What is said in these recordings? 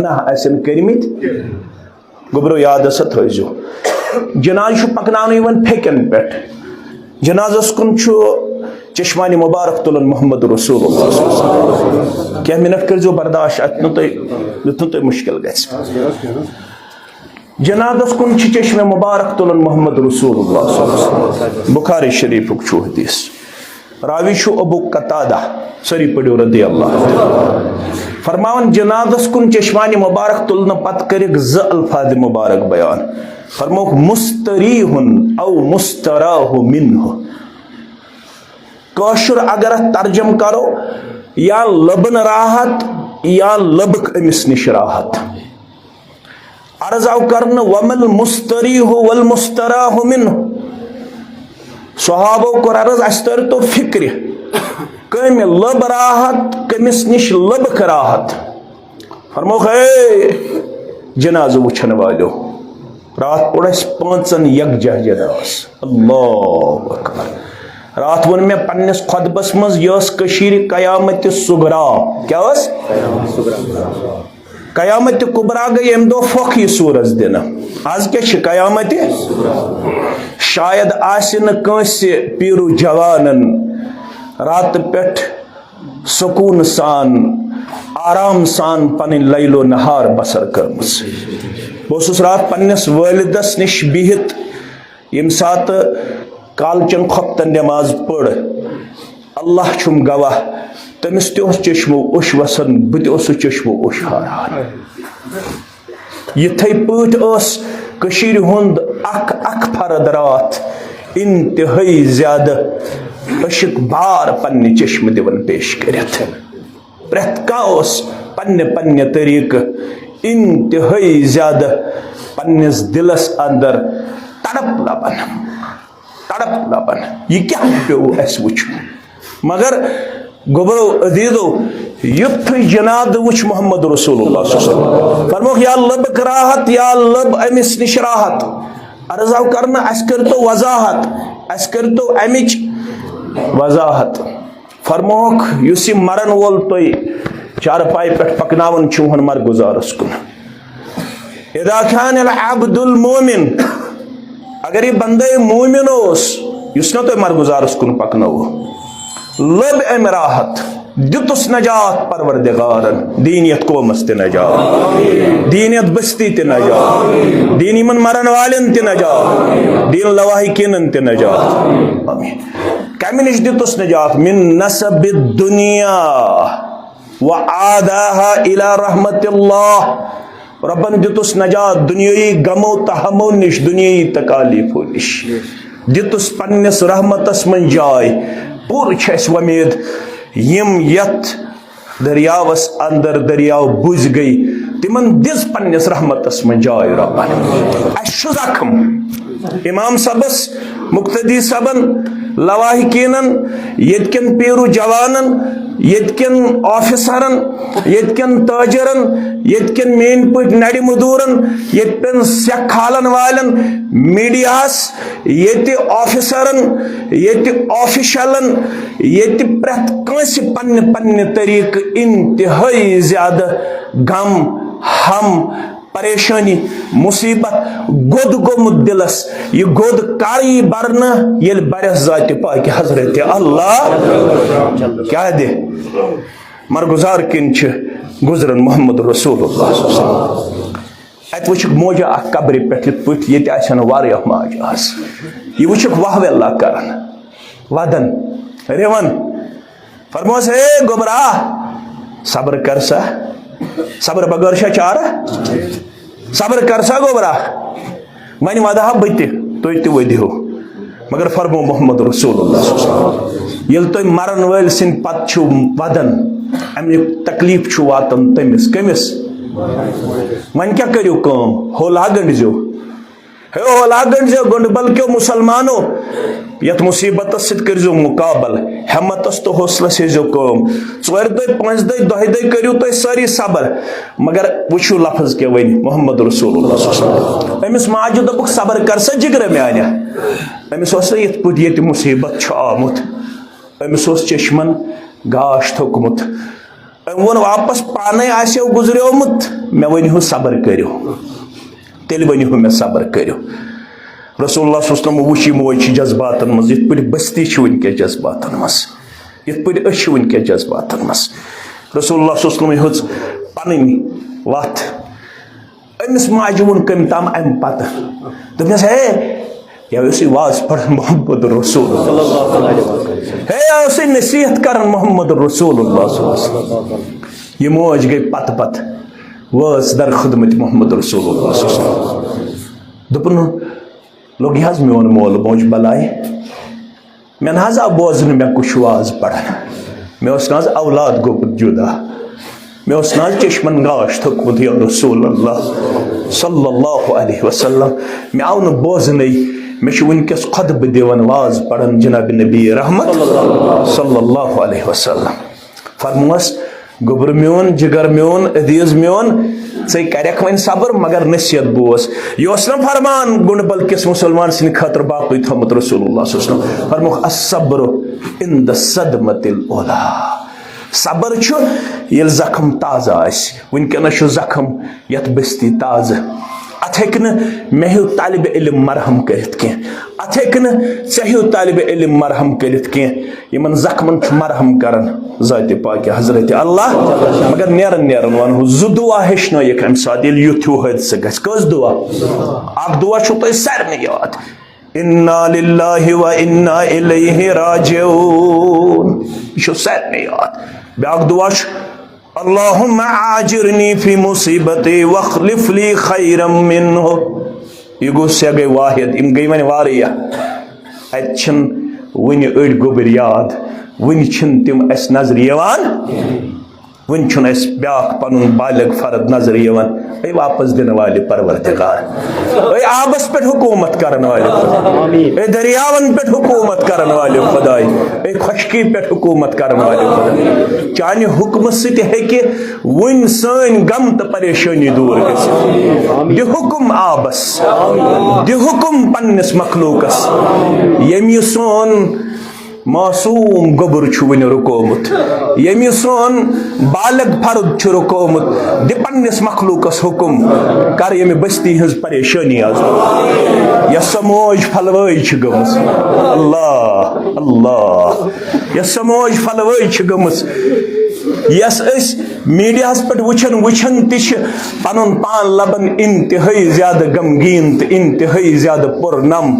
आसन कर्मित गोबरो याद थो जनाज पकन फेकन पे जनाजस कुन चश्मानी मुबारक तुलन मोहम्मद रसूलुल्लाह क्या मिनट कर बर्दाश्त अत मुश्किल जनाजस कुन चश्मे मुबारक तुलन मोहम्मद रसूलुल्लाह बुखारी शरीफ हदीस रावी अबू कतादा सरी पढ़ो रदी अल्लाह फरमान जनाजस कुन चश्मानी मुबारक तुलन पत कर अल्फाज मुबारक बयान फरमोक मुस्तरीहुन औ मुस्तराहु मिन्हु कौशर अगर तर्जम करो या लबन राहत या लबक अमिस निश राहत अर्ज आव करन वमल मुस्तरीहु वल मुस्तराहु मिन्हु सहाबो को अर्ज अस्तर तो फिक्र कम लब राहत कमिस निश लबक राहत फरमोक जनाज वुछन वालो रात पड़ 5 यकजा जनाज अल्लाह अकबर रात वन मे पन्नस खुतबस मज यह कयामत सुगरा क्या कयामत कुबरा गई अम दो फोखी सूरज दिन आज क्या कयामत शायद आंसे पीरु जवानन रात पेट सुकून सान आराम सान पन लैलो नहार बसर कर्म बस रात पन्नस वालिदस निश बिहित यम सात कालचन खपतन नमाज पढ़ अल्लाह छुम गवाह तमिस चश्मो उश वसन बुत चश्मो उश हारान यथे पट हुंद अख फरद रात इंतहाई ज्यादा अशिक बार पन्ने चश्म दिवन पेश करित प्रत पन्ने पन्ने तरीक इंतहाई ज्यादा पन्नस दिलस अंदर तड़प लबन यह क्या पे अस वुच मगर गोबरो अजीजो युथ जनाद वुच मोहम्मद रसूलुल्लाह फरमोक या लब कराहत या लब अमिस निश राहत अर्ज आव करना अस कर तो वजाहत अस कर तो अमिच वजाहत फरमोक युस मरन वोल तोय चारपाई पे पकनावन चूहन मर गुजारस कुन इदा खान अल अब्दुल मोमिन अगर ये बंदे मोमिन युस न तो मर गुजारस कुन पकनो लब अम राहत दितुस नजात परवरदिगारन दीनियत कौमस ते नजात दीनियत बस्ती ते नजात दीन मन मरन वालन ते नजात दीन लवाहिकिन ते नजात आमीन कम निश दितुस नजात मिन नसब दुनिया व आदाहा इला रहमतिल्लाह रब्बन दितुस नजात दुनियाई गमो तहमो निश दुनियाई तकालीफो निश दितुस पन्नस रहमतस मन जाय पूर छस वमेद यम यत दरियावस अंदर दरियाव बुझ गई तिमन दिस पन्नस रहमतस मन जाय रब्बन अशु जखम इमाम सबस मुक्तदी सबन लवाहिकीनन यतकन पेरू जवानन यतकन ऑफिसरन यतकन ताजरन यतकन मेन पट नड़ मदूरन यतन सेख खालन वालन मीडियास यत ऑफिसरन यत ऑफिशलन यत प्रत कंस पन्ने पन्ने तरीक इंतहाई ज्यादा गम हम परेशानी मुसीबत गोद गोमुत दिलस यह गोद कारी बरना ये बरस जाति पाक हजरत अल्लाह क्या दे मरगुजार किन गुजरन मोहम्मद रसूलुल्लाह अत वुच मोजा अ कब्र पे पट ये वारिया माज आस यह वुच वाह अल्लाह करन वदन रेवन फरमोस हे गोबरा सब्र कर सा सब्र बगैर शा चारा सब्र कर सा गोबरा वन वदहा बत तुम वदिहो मगर फरमो मोहम्मद रसूलुल्लाह ये तुम मरन वल सिंद पत वदन अमिक तकलीफ वातन तमिस कमिस वन क्या करियो कम होला गंडजो हे होला गंडजो गंड बल्कि मुसलमानो यत मुसीबत सो मुकाबल हिम्मतस तो हौसलस हेजो कम 4 दह 5 दह 10 दह करियो तुम सारी सब्र मगर वुचु लफज के वन मोहम्मद रसूलुल्लाह अमिस माजो दोपुक सब्र कर सा जिगर म्यान अमिस ये पुत मुसीबत आमुत अमिस चश्मन गाश थोकमुत वो वापस पाने आसो गुजरियोमुत मे वनिहु सबर करियो तेल वनिहु मे सबर करियो रसूलुल्लाह सल्लल्लाहु अलैहि वसल्लम वुच जज्बातन मज यिथ पट बस्ती छ वनके जज्बातन मज यिथ पट अश वनके जज्बातन मज रसूलुल्लाह सल्लल्लाहु अलैहि वसल्लम हेज पननी वत अमिस माजि वोन कम ताम अम पत दोपनस हे ये वाज पढ़ मोहम्मद रसूलुल्लाह सल्लल्लाहु अलैहि वसल्लम हे ये नसीहत कर मोहम्मद रसूलुल्लाह सल्लल्लाहु अलैहि वसल्लम ये मौज गई पत पत वाज दर खिदमत मोहम्मद रसूलुल्लाह सल्लल्लाहु अलैहि वसल्लम दोपन लोग हज मोन मोल मोज बलाय मे नज आव बोजन मे कुछ वाज पढ़न मे नज औलाद गोपुत जुदा मे नज चश्मन गाश थोकमुत या रसूलुल्लाह सल्लल्लाहु अलैहि वसल्लम मे आव न बोजन मे वनकस खुतब दिवन वाज पढ़न जनाब नबी रहमत सल्लल्लाहु अलैहि वसल्लम फरमोस गोबर मोन जिगर मोन अदीज मोन चे करक वन सबर मगर नसीहत बोस यह न फरमान गुंडबल किस मुसलमान सिंह खतर बाकी थमुत रसूलुल्लाह सल्लल्लाहु अलैहि वसल्लम फरमुख अस्सब्र इंद सदमतिल उला सबर छु ये जख्म ताजा आस वनकन जख्म यत बस्ती ताजा अत हेक मे हूँ तालिब इल्म मरहम करित कह अत हेक चे तालिब इल्म मरहम करित कह इन जख्मन मरहम करान ज़ात पाक हजरत अल्लाह मगर नेरन नेरन वन जु दुआ हेचन अम सात युथ हादसा गस कस दुआ अख दुआ तुम सारे याद इन्ना लिल्लाहि व इन्ना इलैहि राजिऊन यह सारे याद ब्याक दुआ अल्लाहुम्मा आजिरनी फी मुसीबती वखलिफ ली खैरम मिन्हु यह गो से गई वाहिद इम गई वन वारिया अतन वन अड़ गोबर याद वन तिम अस नजर यवान वन ब्याक पन बालिग फर्द नजर यवान वापस दिन वाले परवरदिगार आबस पे हुकूमत करने वाले दरियावन पे हुकूमत करने वाले खुदाई खुशकी पे हुकूमत करने वाले खुदाई चाने हुक्म सि वन सन गम तो परेशानी दूर गि हुक्म आबस दि हुक्म पन्निस मखलूकस यमी सोन मासूम गोबर वन रुकोमुत यमी सोन बालग फर्द रुकोमुत दि पन्निस मखलूकस हुक्म कर यमी बस्ती हज परेशानी आज यह समोज फलवई गमस अल्लाह अल्लाह यह समोज फलवई गमस यस मीडिया पे वुचन पन पान लबन इंतहाई ज्यादा गमगीन तो इंतहाई ज्यादा पुरनम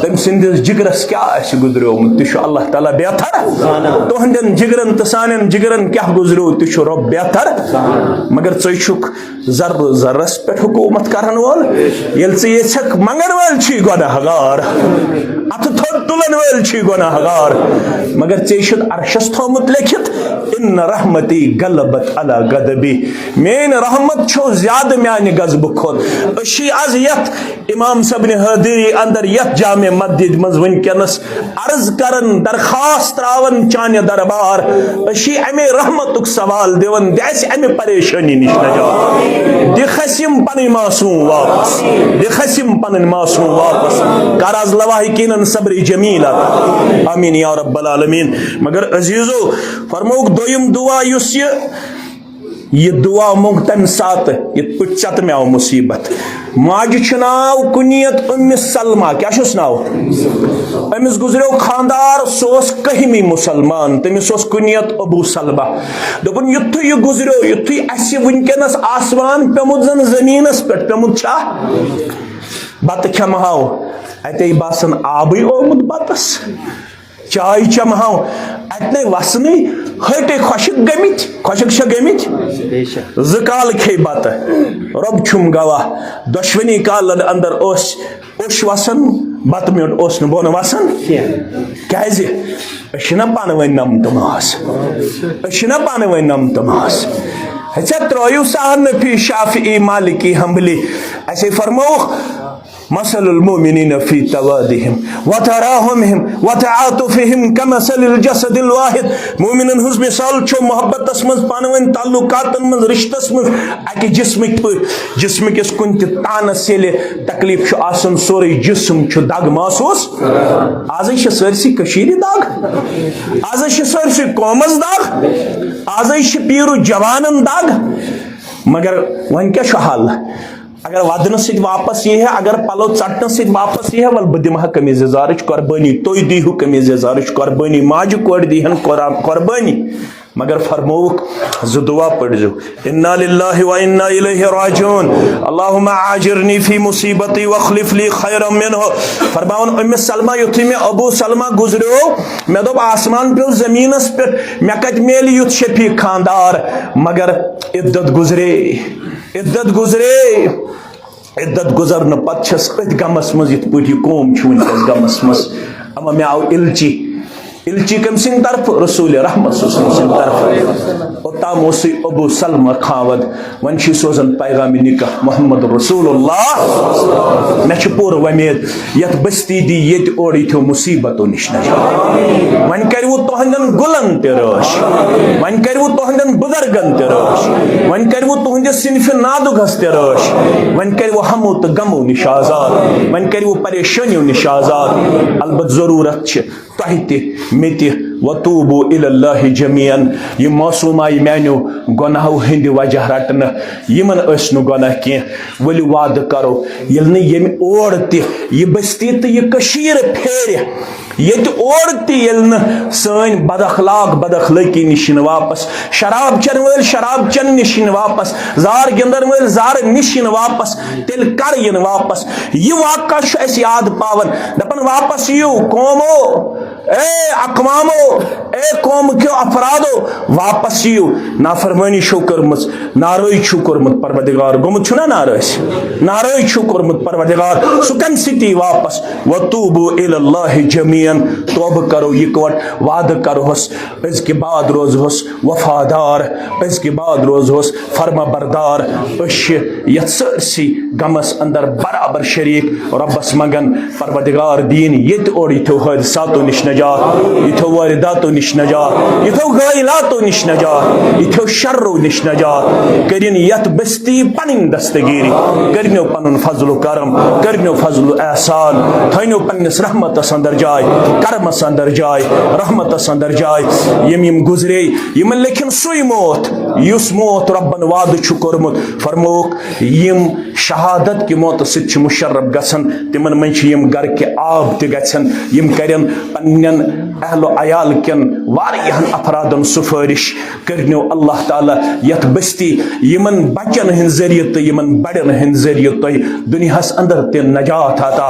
तम सिंदिस जिगरस क्या गुजरियोमुत तह अल्लाह ताला बेहतर तुहंदन जिगरन तो सान जिगरन क्या गुजरो तह रब बेहतर मगर चुक जर जरस पे हुकूमत करन वोल ये यक मंगन वल गुनहगार अत थोड़ तुलन वल गुनहगार मगर े अरशस थोमुत लिखित इन रहमती गलबत अला गदबी मेन रहमत छो ज्यादा म्यान गजब खोत अशी आज यत इमाम सब ने हदरी अंदर यत जामे मस्जिद मज वनकनस अर्ज करन दरखास्त त्रावन चाने दरबार अशी अमे रहमतुक सवाल देवन दस अमे परेशानी निश नजात दिखसिम पन मासूम वापस दिखसिम पन मासूम वापस कर आज लवाहिकीन सब्र जमील आमीन या रब्बल आलमीन मगर अजीजो फरमोक दोयम दुआ युस ये दुआ मोग तम सात ये चत मे आव मुसीबत माज नाव कुनियत सलमा क्या नाव अमिस गुजरो खानदार सोस कहमी मुसलमान तमिस कुनियत अबू सलमा दोपन युथु यह गुजरो युथु अस वनकनस आसमान पेमुत जन जमीनस पे पेमुत छा बत खमहाव अते बासन आबे ओमुत बतस चाय चमहाव अतने वसन हटे खुशक गमित जकाल खे बत रब छुम गवाह दुश्मनी काल अंदर ओश वसन बत मोन बोन वसन क्या पान वन नम तमास पान वन नम तमास त्रो सहन फी शाफी मालिकी हम्बली असे फरमोख मसलुल मुमिनीन फी तवादिहिम व तराहुमिहिम व तआतुफिहिम कमसलिल जसदिल वाहिद। मुमिनन हुज मिसाल छो मोहब्बतस मज पानवन ताल्लुकातन मज रिश्तस मज अकि जिस्मिक पर जिस्मिकस कुन त तानस येले तकलीफ छ आसन सोरे जिस्म छ दाग महसूस। आज छ सरसी कशीर दाग, आज छ सरसी कौमस दाग, आज छ पीरु जवानन दाग। मगर वन क्या छ हाल अगर वदन सत वापस यह है, अगर पलो चटन सत वापस यह है, वल बह दिमा कमीज यजारच कुर्बानी, तुई दीहु कमीज यजारच कुर्बानी, माज कोर दीहन कुर्बानी। मगर फरमोक जो दुआ पढ़ जो इन्ना लिल्लाहि व इन्ना इलैहि राजिऊन अल्लाहुम्मा आजिरनी फी मुसीबती वखलिफ ली खैरम मिन्हु। फरमाउन उम्मे सलमा युथि में अबू सलमा गुजरो मे दोप आसमान पे जमीनस पे मे कत मेल युथ शफी खानदार। मगर इद्दत गुजरे, इद्दत गुजरे, इद्दत गुजरन पत छस अथ गमस मज इत पट कौम छ वनकस गमस मज। अमा मे आव इल्ची, इल्ची कम सिंह तरफ रसूल रहमत सिंह तरफ ओताम अबू सलमा खावद वन सोजन पैगाम निकाह मोहम्मद रसूलुल्लाह। मे पूर वमेद यत बस्ती दी ये ओर यो मुसीबतों निश नजात। वन करवु तुहंदन गुलन ते रश, वन करवु तुहंदन बुजुर्गन ते रश, वन करवु तुहंदे सिनफ नादुगस ते रश, वन करवु हमो तो गमो निश आजाद, वन करवु परेशानियों निश आजाद। अलबत जरूरत छ तह ते वतूबू इलल्लाहि जमीअन। ये मासूमाई मानो गुनाहों हिंद वजह रटन यमन नु गुनाह कह वलि वाद करो ये यम ओर ये बस्ती तो ये कशीर फेर ये ओर सन बदअखलाक बदअखलाकी निशिन वापस, शराब चन वल शराब चन निशिन वापस, जार गिंदन वल जार निशिन वापस, तेल कर इन वापस। ये वाक़ा याद पावन दपन वापस यू कौमो ए अकवामो ए कौम क्यों अफरादो वापस यू नाफरमानी छो कर्मस, नारोई छो कर्मत परवरदिगार गोमुत छुना नारस, नारोई छो कर्मत परवरदिगार सुकन सिटी वापस। वतूबू इलल्लाहि जमीअन, तौबा करो यकवट, वाद करो हस इसके बाद रोज हस वफादार, इसके बाद रोज हस फर्मा बरदार। यथ सरसी गमस अंदर बराबर शरीक रब्बस मगन परवरदिगार दीन ये और इथो हादसातों निश नजात, इथो वारिदातों निश नजात, इथो गायलातों निश नजात, इथो शर्रो निश नजात। करिन यथ बस्ती पनिन दस्तगीरी, करनो पनुन फजल करम, करनो फजल एहसान, थैनो पन्निस रहमत अंदर जाय, करम अंदर जाय, रहमत अंदर जाय। यम गुजरे यमन लेकिन सुई मौत युस मौत रब्बन वाद छु कोरमुत। फरमोक यम शहादत की मौत सित मुशर्रफ गसन, तिमन मन यम घर के आब ते गसन, यम करन पन्नन अहलो अयाल कन वारियहन अफरादन सुफारिश करनो अल्लाह ताला यत बस्ती यमन बचन हिन जरिए तो यमन बड़न हिन जरिए तो दुनियास अंदर ते नजात आता,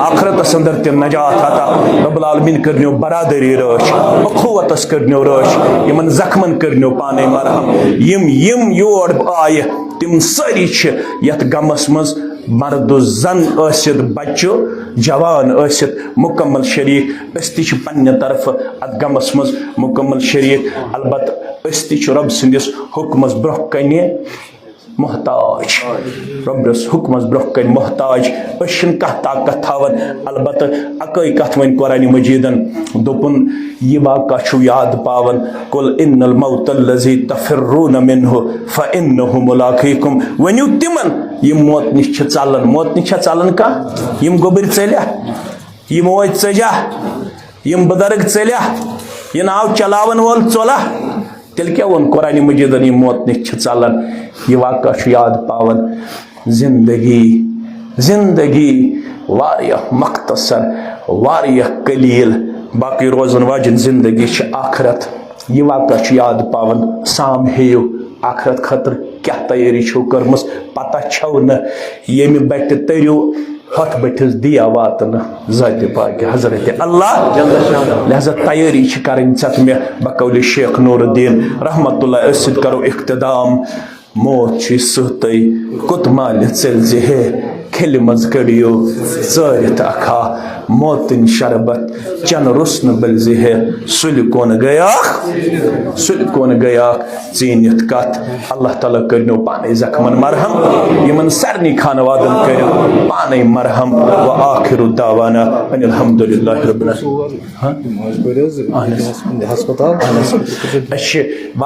आखिरत अंदर ते नजात आता। रब्बुल आलमीन करनो बरादरी रश, अखुवतस करनो रश, यमन जख्मन करनो पाने मरहम। यम योर आय तिम सारी छ यत गमस मज मर्द जन आसित बच्चो जवान आसित मुकम्मल शरीक अस ति पन्ने तरफ अत गमस मज मुकम्मल शरीक। अलबत अस ति रब सिंदिस हुक्मस ब्रोह कने मोहताज, रब्बस हुक्मस ब्रोह कन मोहताज। अशन कह ताकत थावन अलबत अकई कथ वन कुरान मजीदन दोपन ये वाक़ा छु याद पावन कुल इन्नल मौतल्लज़ी तफिर्रून मिन्हु फ़इन्नहु मुलाक़ीकुम। वन्यू तिमन यम मौत निश छ चालन, मौत निश छ चालन का यम गोबर चल्या, यम ओज चजा, यम बुजुर्ग चल्या, ये नाव चलावन वोल चला, तेल क्या वन कुरान मजीदन यम मौत निश छ चालन। ये वाक़ा छु याद पावन जिंदगी जिंदगी वारिया मख्तसर वारिया कलील, बाकी रोजन वाजन जिंदगी छ आखरत। ये वाक़ा छु याद पावन साम हेयो आखरत खतर क्या तैयारी छो करमस पता छो न यमि बट तरियो हथ बटिस दिया वातन ज़ाते पाक हजरत अल्लाह। लिहाजा तैयारी छ करन सत मे बकौल शेख नूरुद्दीन रहमतुल्लाह अस्सिद करो इख्तिदाम। मौत छ सहते कुत माल चल जे खेल मज कड़ियो ज़रित अखा मौतिन शरबत चन रुस्न बलजिह सुल कौन गया चीनित कत अल्लाह ताला करनो पाने जख्मन मरहम यमन सरनी खान वादन कर पाने मरहम व आखिर दावाना अनिल हम्दुलिल्लाह रब्बिल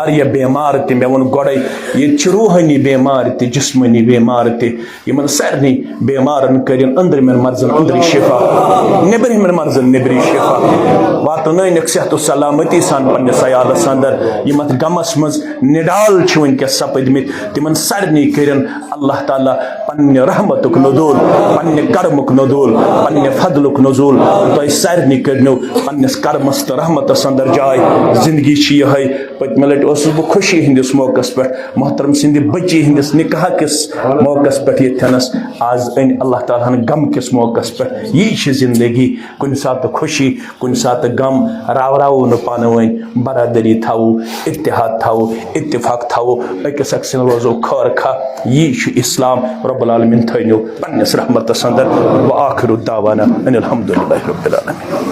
आलमीन बेमार ते मे वो गोड़े ये रूहानी बेमार ते जिस्मानी बेमार ते यमन सरनी बेमारन कर अंदरमन मर्जन अंदरी शिफा नेबरमन मर्जन नेबरी शिफा वातन सेहत सलामती सान पन्नस अयालस अंदर यम अत गमस मज निडाल वनकस सपदमित तिमन सरनी कर अल्लाह ताला पन्ने रहमतुक नज़ूल पन्ने करमुक नज़ूल पन्ने फदलुक नज़ूल तो सरनी करनो पन्नस करमस तो रहमतस अंदर जाय जिंदगी यह पतम लट बह खुशी हंदिस मौकस पे मोहतरम सिंध बच्ची हंदिस निकाह किस मौकस पे यथनस आज अन अल्लाह ताला गम किस मौकस पे यह जिंदगी कुन सात खुशी कुन सात गम राव न पान वन बरादरी थावो इत्तेहाद थावो इत्तिफाक थावो अकिस अक्स रोजो खर खा यह इस्लाम रब्बुल आलमीन थो पन्नस रहमतस अंदर व आखिर दावाना अनिल हम्दुलिल्लाहि रब्बिल आलमीन।